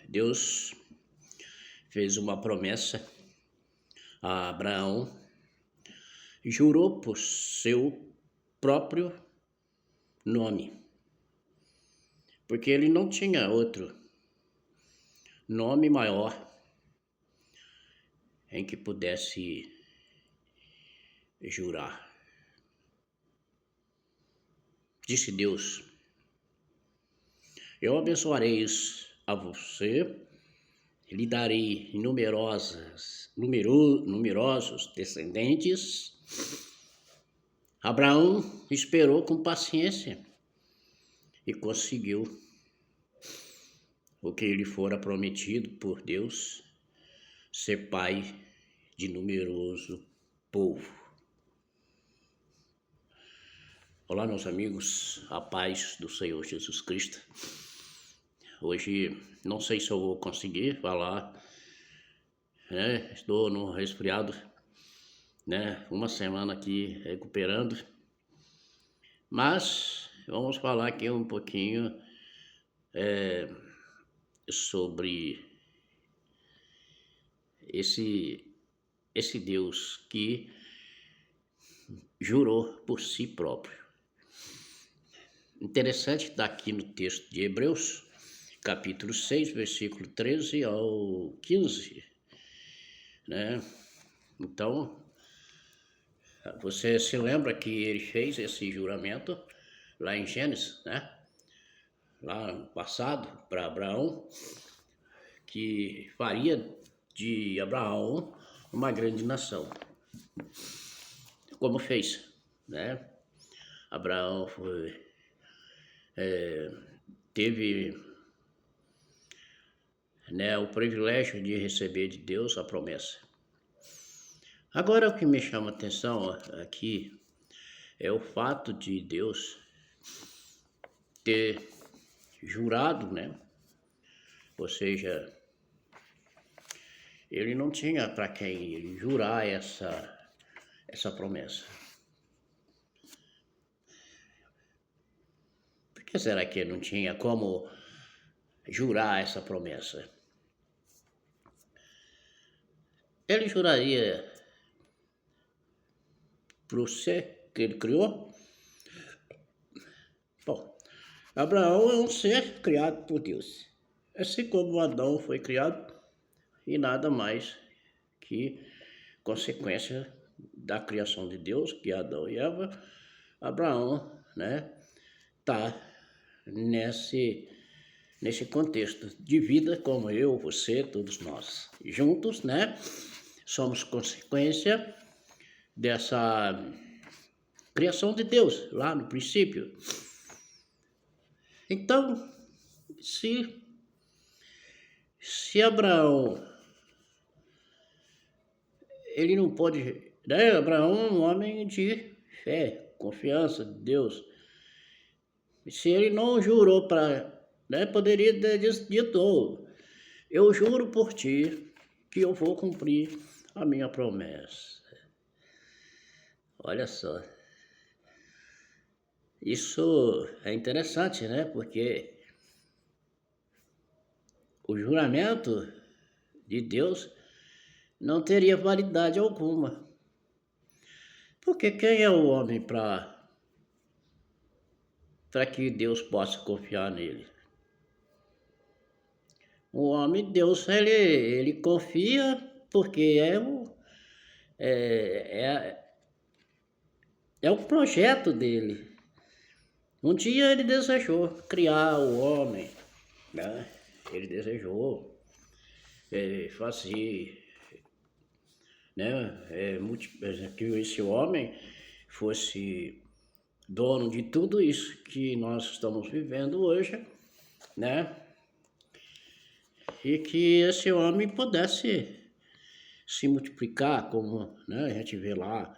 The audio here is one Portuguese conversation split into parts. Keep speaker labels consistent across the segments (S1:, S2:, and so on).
S1: Deus fez uma promessa a Abraão, jurou por seu próprio nome, porque ele não tinha outro nome maior em que pudesse jurar. Disse Deus: eu abençoarei a você, lhe darei numerosos descendentes. Abraão esperou com paciência e conseguiu o que lhe fora prometido por Deus, ser pai de numeroso povo. Olá, meus amigos, a paz do Senhor Jesus Cristo. Hoje não sei se eu vou conseguir falar, né? Estou no resfriado, né? Uma semana aqui recuperando, mas vamos falar aqui um pouquinho sobre esse Deus que jurou por si próprio. Interessante está aqui no texto de Hebreus, capítulo 6, versículo 13 ao 15, né? Então, você se lembra que ele fez esse juramento lá em Gênesis, né? Lá no passado, para Abraão, que faria de Abraão uma grande nação, como fez, né? Abraão teve, né, o privilégio de receber de Deus a promessa. Agora, o que me chama a atenção aqui é o fato de Deus ter jurado, né? Ou seja, ele não tinha para quem ele jurar essa promessa. Por que será que ele não tinha como jurar essa promessa? Ele juraria para o ser que ele criou? Bom, Abraão é um ser criado por Deus, assim como Adão foi criado, e nada mais que consequência da criação de Deus, que Adão e Eva. Abraão, né, tá nesse contexto de vida, como eu, você, todos nós juntos, né, somos consequência dessa criação de Deus lá no princípio. Então, se Abraão, ele não pode, né? Abraão é um homem de fé, confiança de Deus. Se ele não jurou para, né, poderia ter dito: eu juro por ti que eu vou cumprir a minha promessa. Olha só. Isso é interessante, né? Porque o juramento de Deus não teria validade alguma. Porque quem é o homem para que Deus possa confiar nele? O homem, Deus, ele confia porque é o projeto dele. Um dia ele desejou criar o homem, né? Ele desejou fazer, né, que esse homem fosse dono de tudo isso que nós estamos vivendo hoje, né? E que esse homem pudesse se multiplicar, como, né, a gente vê lá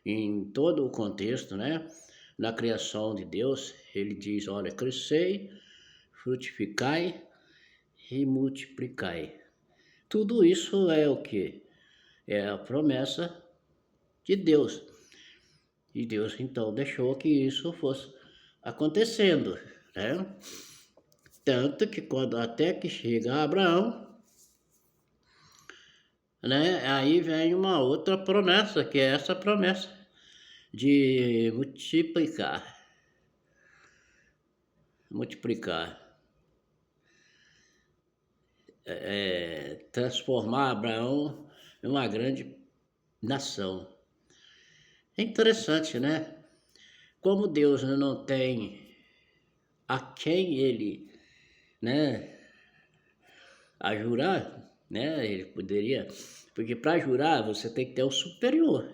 S1: em todo o contexto, né? Na criação de Deus, ele diz: olha, crescei, frutificai e multiplicai. Tudo isso é o que? É a promessa de Deus. E Deus então deixou que isso fosse acontecendo, né? Tanto que quando até que chega Abraão, né, aí vem uma outra promessa, que é essa promessa de multiplicar, transformar Abraão em uma grande nação. É interessante, né? Como Deus não tem a quem ele, né, a jurar, né? Ele poderia, porque para jurar você tem que ter o superior,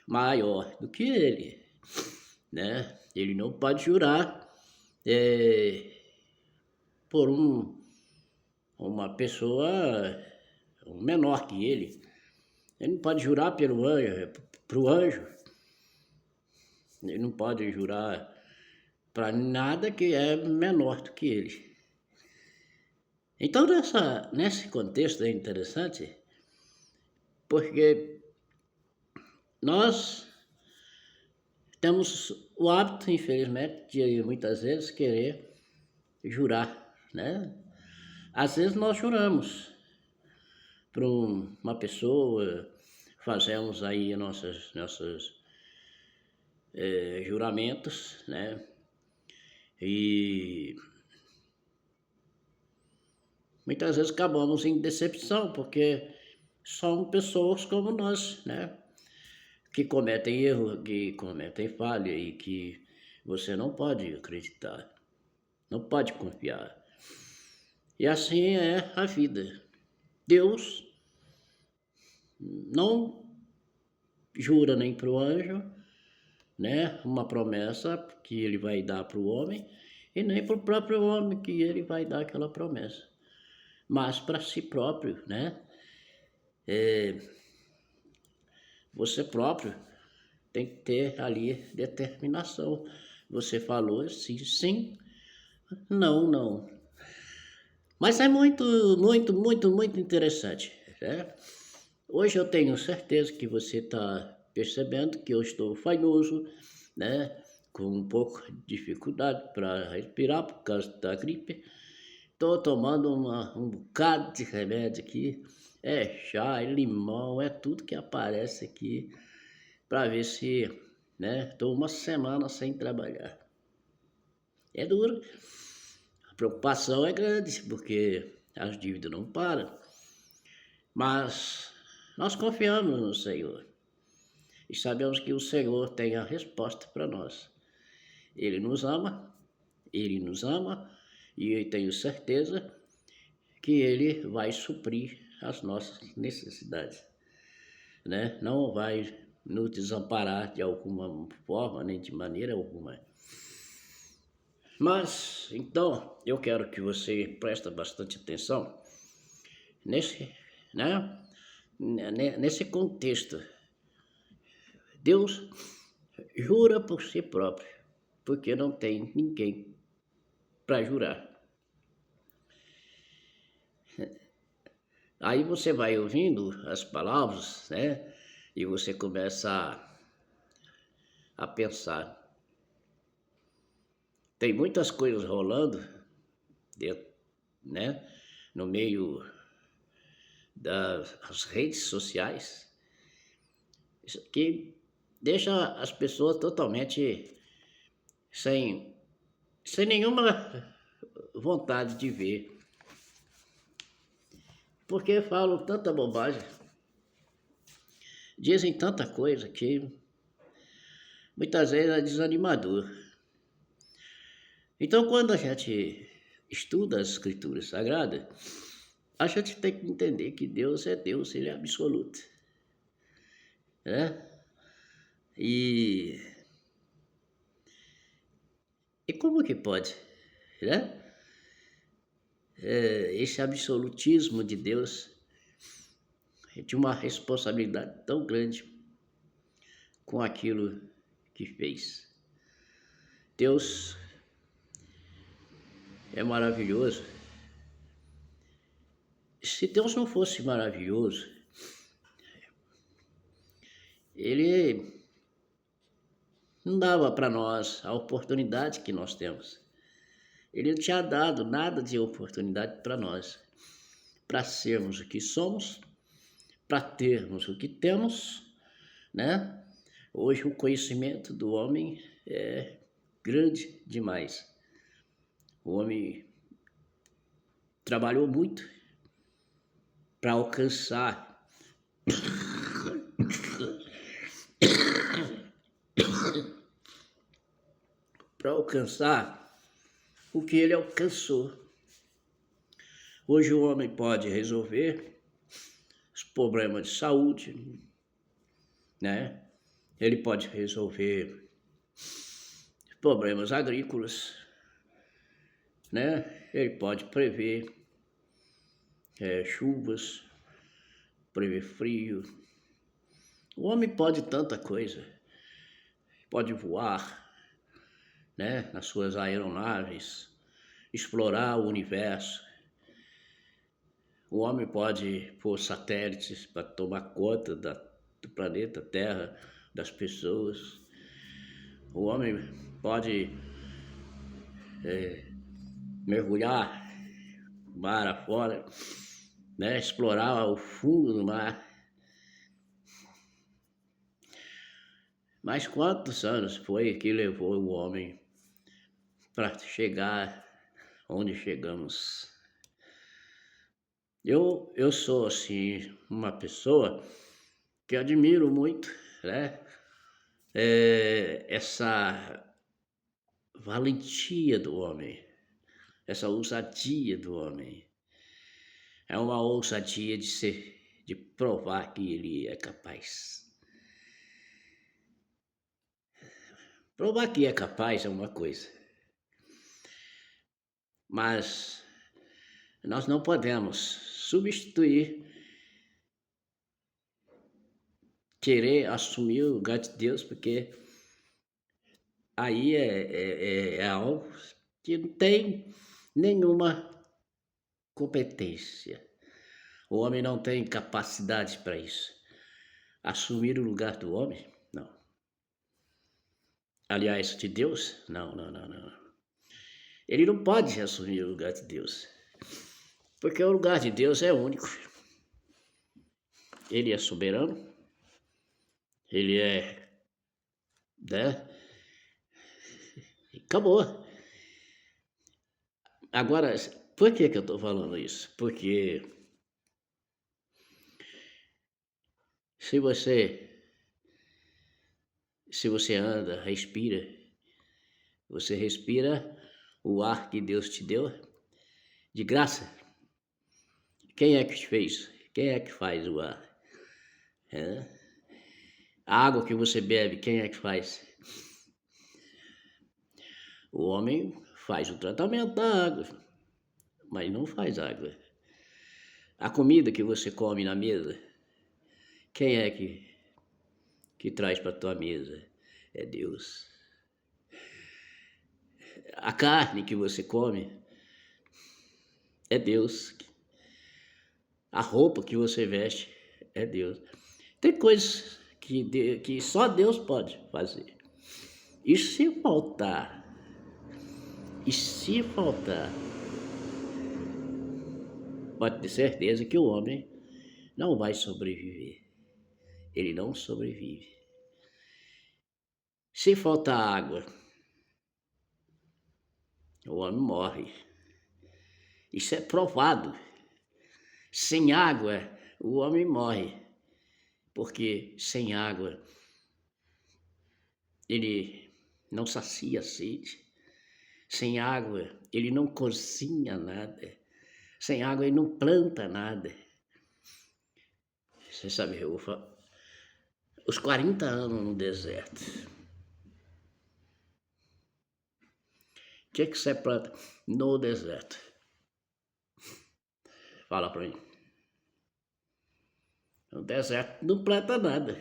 S1: maior do que ele, né? Ele não pode jurar por uma pessoa menor que ele. Ele não pode jurar pelo anjo, pro anjo. Ele não pode jurar para nada que é menor do que ele. Então, nesse contexto é interessante, porque nós temos o hábito, infelizmente, de muitas vezes querer jurar, né? Às vezes nós juramos para uma pessoa, fazemos aí nossos juramentos, né? E muitas vezes acabamos em decepção, porque são pessoas como nós, né? Que cometem erro, que cometem falha e que você não pode acreditar, não pode confiar. E assim é a vida. Deus não jura nem para o anjo, né, uma promessa que ele vai dar para o homem, e nem para o próprio homem que ele vai dar aquela promessa, mas para si próprio, né? Você próprio tem que ter ali determinação. Você falou sim, sim, não, não. Mas é muito, muito, muito, muito interessante, né? Hoje eu tenho certeza que você está percebendo que eu estou fanhoso, né? Com um pouco de dificuldade para respirar por causa da gripe. Estou tomando um bocado de remédio aqui. É chá, é limão, é tudo que aparece aqui para ver se, né? Estou uma semana sem trabalhar. É duro. A preocupação é grande, porque as dívidas não param. Mas nós confiamos no Senhor e sabemos que o Senhor tem a resposta para nós. Ele nos ama e eu tenho certeza que Ele vai suprir as nossas necessidades, né? Não vai nos desamparar de alguma forma, nem de maneira alguma. Mas, então, eu quero que você preste bastante atenção nesse, né? Nesse contexto. Deus jura por si próprio, porque não tem ninguém para jurar. Aí você vai ouvindo as palavras, né? E você começa a pensar. Tem muitas coisas rolando dentro, né? No meio das redes sociais, que deixa as pessoas totalmente sem nenhuma vontade de ver. Porque falam tanta bobagem, dizem tanta coisa que muitas vezes é desanimador. Então, quando a gente estuda as Escrituras Sagradas, a gente tem que entender que Deus é Deus, Ele é absoluto, né? E como que pode, né? Esse absolutismo de Deus de uma responsabilidade tão grande com aquilo que fez. Deus é maravilhoso. Se Deus não fosse maravilhoso, Ele não dava para nós a oportunidade que nós temos. Ele não tinha dado nada de oportunidade para nós, para sermos o que somos, para termos o que temos, né? Hoje o conhecimento do homem é grande demais. O homem trabalhou muito para alcançar o que ele alcançou. Hoje o homem pode resolver os problemas de saúde, né? Ele pode resolver problemas agrícolas, né? Ele pode prever chuvas, prever frio. O homem pode tanta coisa. Pode voar, né? Nas suas aeronaves, explorar o universo. O homem pode pôr satélites para tomar conta do planeta Terra, das pessoas. O homem pode mergulhar mar afora, né? Explorar o fundo do mar. Mas quantos anos foi que levou o homem para chegar onde chegamos? Eu sou, assim, uma pessoa que admiro muito, né? Essa valentia do homem, essa ousadia do homem. É uma ousadia de provar que ele é capaz. Provar que é capaz é uma coisa, mas nós não podemos substituir, querer assumir o lugar de Deus, porque aí é algo que não tem nenhuma competência. O homem não tem capacidade para isso. Assumir o lugar do homem? Não. Aliás, de Deus? Não. Ele não pode assumir o lugar de Deus, porque o lugar de Deus é único. Ele é soberano, ele é, né? Acabou. Agora, por que eu estou falando isso? Porque se você anda, você respira o ar que Deus te deu de graça. Quem é que te fez? Quem é que faz o ar? A água que você bebe, quem é que faz? O homem faz o tratamento da água, mas não faz água. A comida que você come na mesa, quem é que traz para tua mesa? É Deus. A carne que você come é Deus. A roupa que você veste é Deus. Tem coisas que só Deus pode fazer. E se faltar, pode ter certeza que o homem não vai sobreviver. Ele não sobrevive. Se faltar água, o homem morre. Isso é provado. Sem água, o homem morre. Porque sem água, ele não sacia a sede. Sem água, ele não cozinha nada. Sem água, ele não planta nada. Você sabe, os 40 anos no deserto. O que você planta no deserto? Fala pra mim. No deserto não planta nada.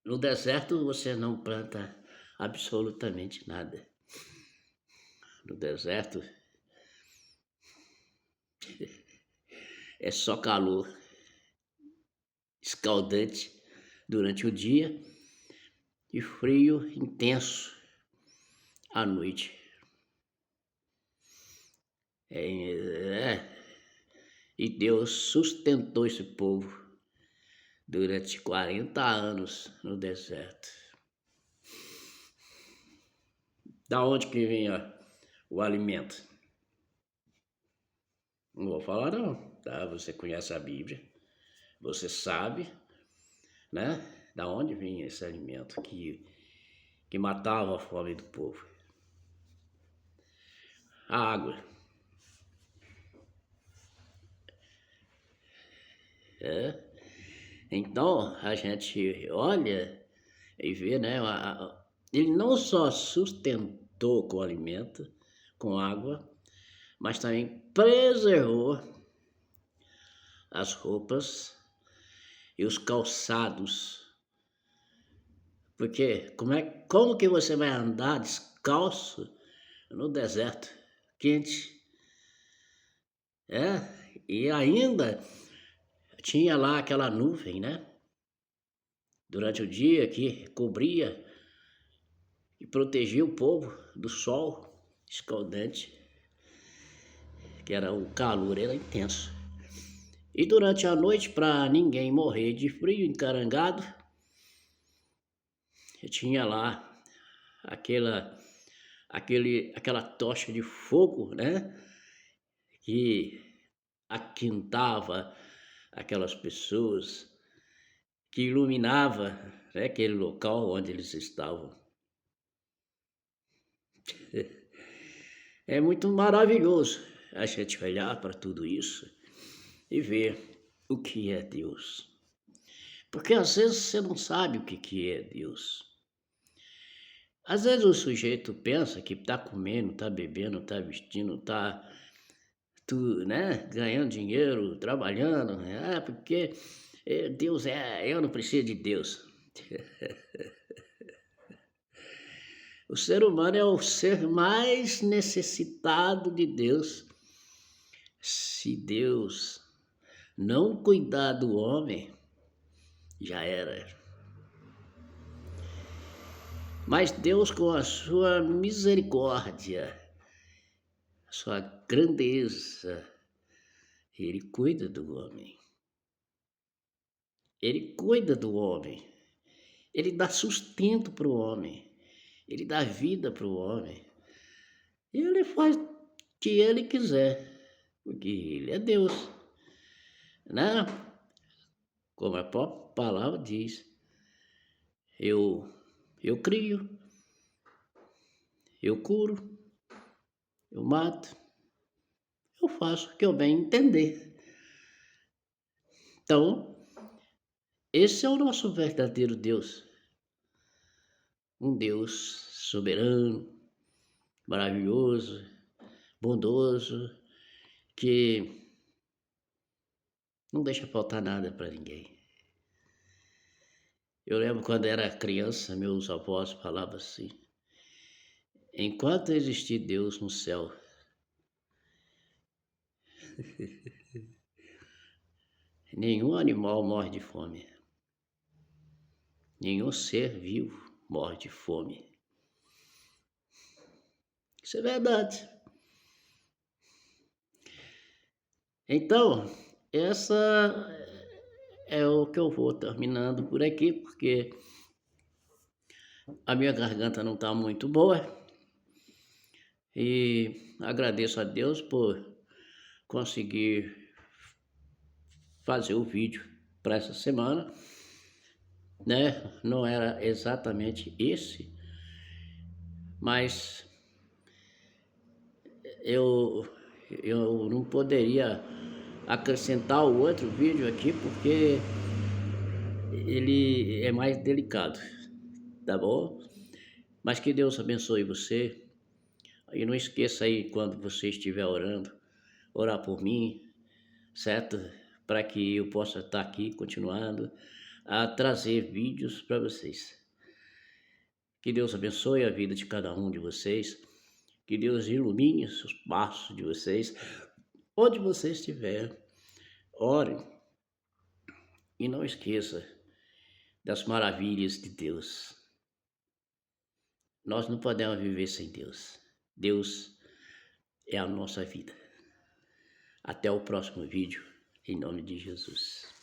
S1: No deserto você não planta absolutamente nada. No deserto é só calor escaldante durante o dia e frio intenso à noite. E Deus sustentou esse povo durante 40 anos no deserto. Da onde que vinha o alimento? Não vou falar não, tá? Você conhece a Bíblia, você sabe, né? Da onde vinha esse alimento que matava a fome do povo? A água. Então a gente olha e vê, né? Ele não só sustentou com alimento, com água, mas também preservou as roupas e os calçados. Porque como que você vai andar descalço no deserto quente? E ainda tinha lá aquela nuvem, né? Durante o dia que cobria e protegia o povo do sol escaldante, que era o calor, era intenso. E durante a noite, para ninguém morrer de frio, encarangado, tinha lá aquela tocha de fogo, né? Que aquentava aquelas pessoas, que iluminava, né, aquele local onde eles estavam. É muito maravilhoso a gente olhar para tudo isso e ver o que é Deus. Porque às vezes você não sabe o que é Deus. Às vezes o sujeito pensa que está comendo, está bebendo, está vestindo, está né, ganhando dinheiro, trabalhando, né, porque Deus eu não preciso de Deus. O ser humano é o ser mais necessitado de Deus. Se Deus não cuidar do homem, já era. Mas Deus, com a sua misericórdia, a sua grandeza, Ele cuida do homem. Ele cuida do homem. Ele dá sustento para o homem. Ele dá vida para o homem. E ele faz o que ele quiser, porque ele é Deus, né? Como a própria palavra diz, eu crio, eu curo, eu mato, eu faço o que eu bem entender. Então, esse é o nosso verdadeiro Deus. Um Deus soberano, maravilhoso, bondoso, que não deixa faltar nada para ninguém. Eu lembro quando era criança, meus avós falavam assim: enquanto existir Deus no céu, nenhum animal morre de fome, nenhum ser vivo morre de fome. Isso é verdade. Então, essa é o que eu vou terminando por aqui, porque a minha garganta não está muito boa. E agradeço a Deus por conseguir fazer o vídeo para essa semana, né? Não era exatamente esse, mas eu não poderia acrescentar o outro vídeo aqui porque ele é mais delicado, tá bom? Mas que Deus abençoe você. E não esqueça aí, quando você estiver orando, orar por mim, certo? Para que eu possa estar aqui continuando a trazer vídeos para vocês. Que Deus abençoe a vida de cada um de vocês. Que Deus ilumine os passos de vocês. Onde você estiver, ore. E não esqueça das maravilhas de Deus. Nós não podemos viver sem Deus. Deus é a nossa vida. Até o próximo vídeo, em nome de Jesus.